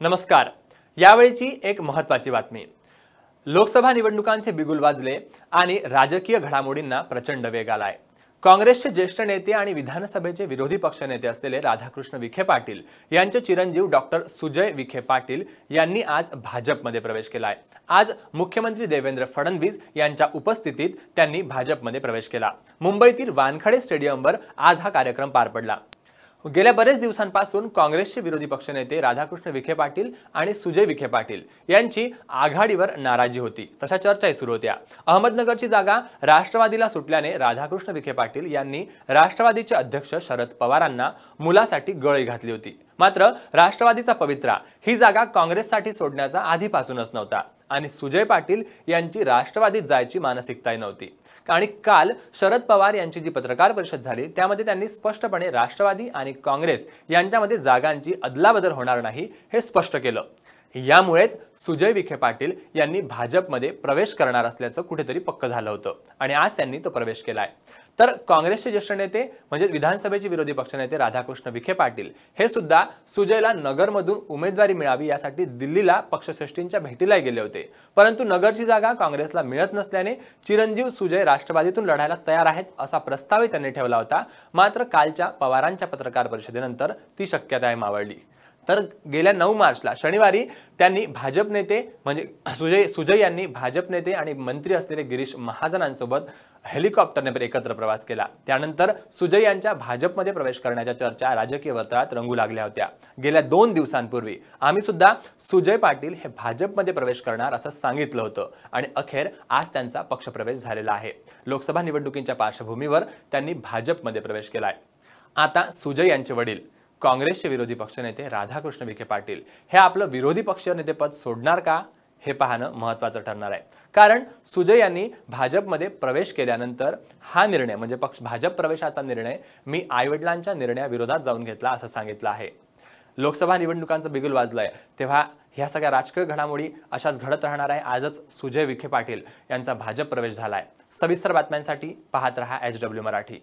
नमस्कार। यावेळीची एक महत्त्वाची बातमी। लोकसभा निवडणुकांचे बिगुल वाजले आणि राजकीय घडामोडींना प्रचंड वेग आलाय। काँग्रेसचे ज्येष्ठ नेते आणि विधानसभेचे विरोधी पक्षनेते असलेले राधाकृष्ण विखे पाटील यांचे चिरंजीव डॉक्टर सुजय विखे पाटील यांनी आज भाजपमध्ये प्रवेश केलाय। आज मुख्यमंत्री देवेंद्र फडणवीस यांच्या उपस्थितीत त्यांनी भाजपमध्ये प्रवेश केला। मुंबईतील वानखडे स्टेडियमवर आज हा कार्यक्रम पार पडला। गेल्या बरेच दिवसांपासून काँग्रेसचे विरोधी पक्षनेते राधाकृष्ण विखे पाटील आणि सुजय विखे पाटील यांची आघाडीवर नाराजी होती, तशा चर्चाही सुरू होत्या। अहमदनगरची जागा राष्ट्रवादीला सुटल्याने राधाकृष्ण विखे पाटील यांनी राष्ट्रवादीचे अध्यक्ष शरद पवारांना मुलासाठी गळी घातली होती। मात्र राष्ट्रवादीचा पवित्रा ही जागा काँग्रेससाठी सोडण्याचा आधीपासूनच नव्हता आणि सुजय पाटील यांची राष्ट्रवादीत जायची मानसिकताही नव्हती। आणि काल शरद पवार यांची जी पत्रकार परिषद झाली त्यामध्ये त्यांनी स्पष्टपणे राष्ट्रवादी आणि काँग्रेस यांच्यामध्ये जागांची अदलाबदल होणार नाही हे स्पष्ट केलं। यामुळेच सुजय विखे पाटील यांनी भाजपमध्ये प्रवेश करणार असल्याचं कुठेतरी पक्क झालं होतं आणि आज त्यांनी तो प्रवेश केलाय। तर काँग्रेसचे ज्येष्ठ नेते म्हणजे विधानसभेचे विरोधी पक्षनेते राधाकृष्ण विखे पाटील हे सुद्धा सुजयला नगरमधून उमेदवारी मिळावी यासाठी दिल्लीला पक्षश्रेष्ठींच्या भेटीला गेले होते, परंतु नगरची जागा काँग्रेसला मिळत नसल्याने चिरंजीव सुजय राष्ट्रवादीतून लढायला तयार आहेत असा प्रस्तावही त्यांनी ठेवला होता। मात्र कालच्या पवारांच्या पत्रकार परिषदेनंतर ती शक्यता मावळली। तर गेल्या 9 मार्चला शनिवारी त्यांनी भाजप नेते म्हणजे सुजय यांनी भाजप नेते आणि मंत्री असलेले गिरीश महाजनांसोबत हेलिकॉप्टरने एकत्र प्रवास केला। त्यानंतर सुजय यांच्या भाजपमध्ये प्रवेश करण्याच्या चर्चा राजकीय वर्तुळात रंगू लागल्या होत्या। गेल्या 2 दिवसांपूर्वी आम्ही सुद्धा सुजय पाटील हे भाजपमध्ये प्रवेश करणार असं सांगितलं होतं आणि अखेर आज त्यांचा पक्षप्रवेश झालेला आहे। लोकसभा निवडणुकीच्या पार्श्वभूमीवर त्यांनी भाजपमध्ये प्रवेश केलाय। आता सुजय यांचे वडील काँग्रेसचे विरोधी पक्षनेते राधाकृष्ण विखे पाटील हे आपलं विरोधी पक्षनेतेपद सोडणार का हे पाहणं महत्त्वाचं ठरणार आहे। कारण सुजय यांनी भाजपमध्ये प्रवेश केल्यानंतर हा निर्णय म्हणजे भाजप प्रवेशाचा निर्णय मी आईवडिलांच्या निर्णयाविरोधात जाऊन घेतला असं सांगितलं आहे। लोकसभा निवडणुकांचं बिगुल वाजलंय तेव्हा ह्या सगळ्या राजकीय घडामोडी अशाच घडत राहणार आहे। आजच सुजय विखे पाटील यांचा भाजप प्रवेश झालाय। सविस्तर बातम्यांसाठी पाहत रहा HW मराठी।